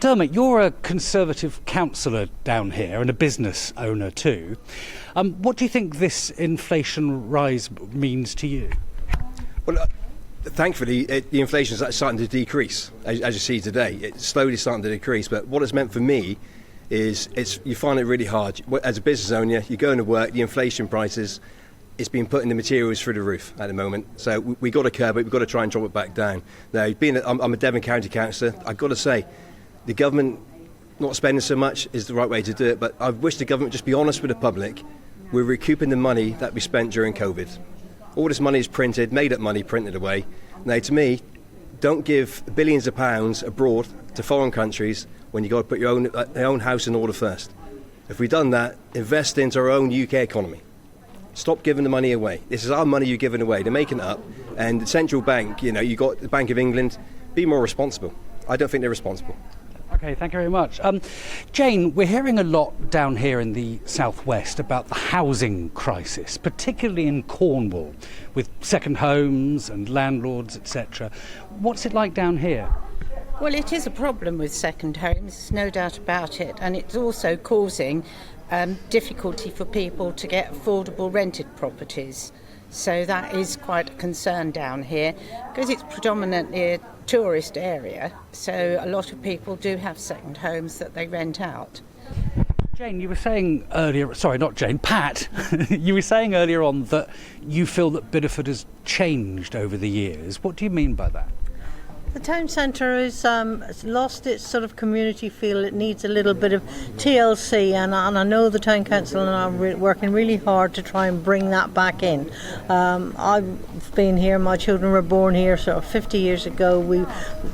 Dermot, you're a Conservative councillor down here and a business owner too. What do you think this inflation rise means to you? Well, thankfully, the inflation is starting to decrease, as you see today. It's slowly starting to decrease, but what it's meant for me is you find it really hard. As a business owner, you're going to work, the inflation prices, it's been putting the materials through the roof at the moment. So we've got to curb it, we've got to try and drop it back down. Now, I'm a Devon County councillor, I've got to say, the government not spending so much is the right way to do it, but I wish the government just be honest with the public. We're recouping the money that we spent during COVID. All this money is printed, made up money, printed away. Now, to me, don't give billions of pounds abroad to foreign countries when you've got to put your own house in order first. If we've done that, invest into our own UK economy. Stop giving the money away. This is our money you're giving away. They're making it up. And the central bank, you got the Bank of England, be more responsible. I don't think they're responsible. Okay, thank you very much. Jane, we're hearing a lot down here in the southwest about the housing crisis, particularly in Cornwall, with second homes and landlords, etc. What's it like down here? Well, it is a problem with second homes, there's no doubt about it, and it's also causing difficulty for people to get affordable rented properties. So that is quite a concern down here, because it's predominantly a tourist area, so a lot of people do have second homes that they rent out. Jane, you were saying earlier, sorry, not Jane, Pat, you were saying earlier on that you feel that Bideford has changed over the years. What do you mean by that? The town centre has lost its sort of community feel. It needs a little bit of TLC, and I know the town council and I are working really hard to try and bring that back in. I've been here, my children were born here sort of 50 years ago. We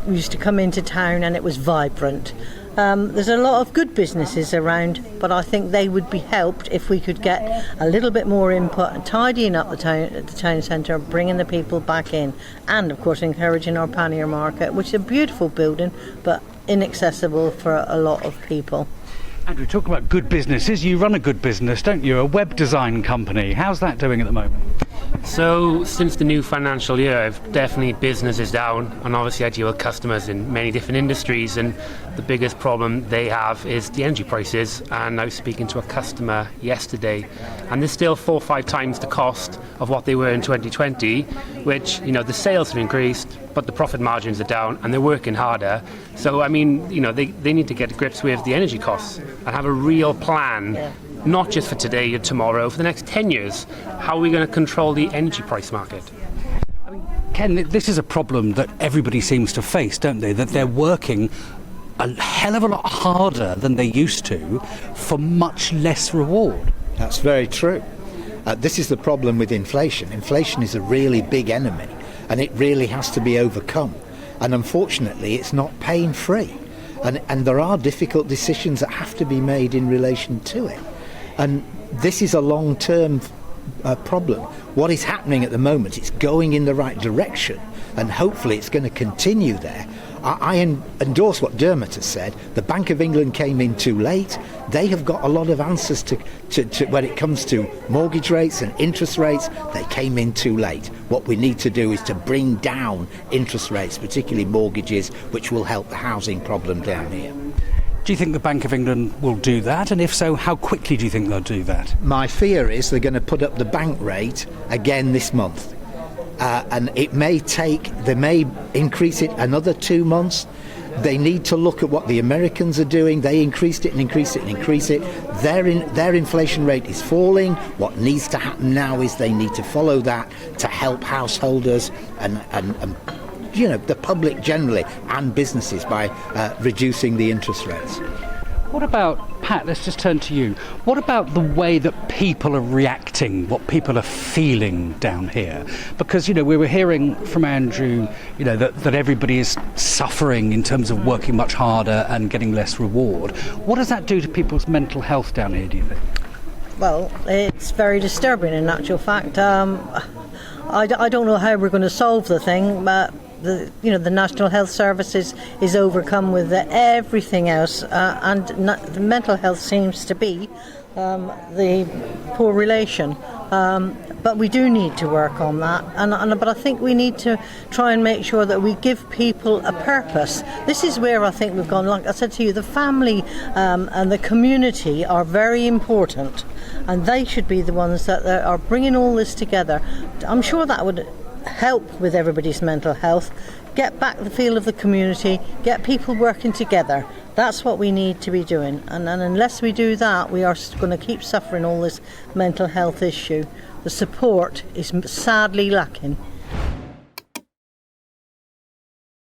used to come into town and it was vibrant. There's a lot of good businesses around, but I think they would be helped if we could get a little bit more input and tidying up the town centre, bringing the people back in, and of course encouraging our pannier market, which is a beautiful building but inaccessible for a lot of people. Andrew, talk about good businesses. You run a good business, don't you? A web design company. How's that doing at the moment? So since the new financial year, definitely business is down, and obviously I deal with customers in many different industries, and the biggest problem they have is the energy prices. And I was speaking to a customer yesterday, and they're still 4 or 5 times the cost of what they were in 2020, which, the sales have increased, but the profit margins are down, and they're working harder. So I mean, they need to get to grips with the energy costs and have a real plan. Not just for today or tomorrow, for the next 10 years. How are we going to control the energy price market? I mean, Ken, this is a problem that everybody seems to face, don't they? That they're working a hell of a lot harder than they used to for much less reward. That's very true. This is the problem with inflation. Inflation is a really big enemy, and it really has to be overcome. And unfortunately, it's not pain-free. And there are difficult decisions that have to be made in relation to it. And this is a long-term problem. What is happening at the moment, it's going in the right direction, and hopefully it's going to continue there. I endorse what Dermot has said. The Bank of England came in too late. They have got a lot of answers to when it comes to mortgage rates and interest rates. They came in too late. What we need to do is to bring down interest rates, particularly mortgages, which will help the housing problem down here. Do you think the Bank of England will do that? And if so, how quickly do you think they'll do that? My fear is they're going to put up the bank rate again this month. And they may increase it another 2 months. They need to look at what the Americans are doing. They increased it and increased it and increased it. Their inflation rate is falling. What needs to happen now is they need to follow that to help householders and the public generally and businesses by reducing the interest rates. What about, Pat, let's just turn to you. What about the way that people are reacting, what people are feeling down here? Because, we were hearing from Andrew, that everybody is suffering in terms of working much harder and getting less reward. What does that do to people's mental health down here, do you think? Well, it's very disturbing in actual fact. I don't know how we're going to solve the thing, but the National Health Service is overcome with everything else, and the mental health seems to be the poor relation. But we do need to work on that, but I think we need to try and make sure that we give people a purpose. This is where I think we've gone. Like I said to you, the family and the community are very important, and they should be the ones that are bringing all this together. I'm sure that would help with everybody's mental health, get back the feel of the community, get people working together. That's what we need to be doing, and unless we do that, we are going to keep suffering all this mental health issue. The support is sadly lacking.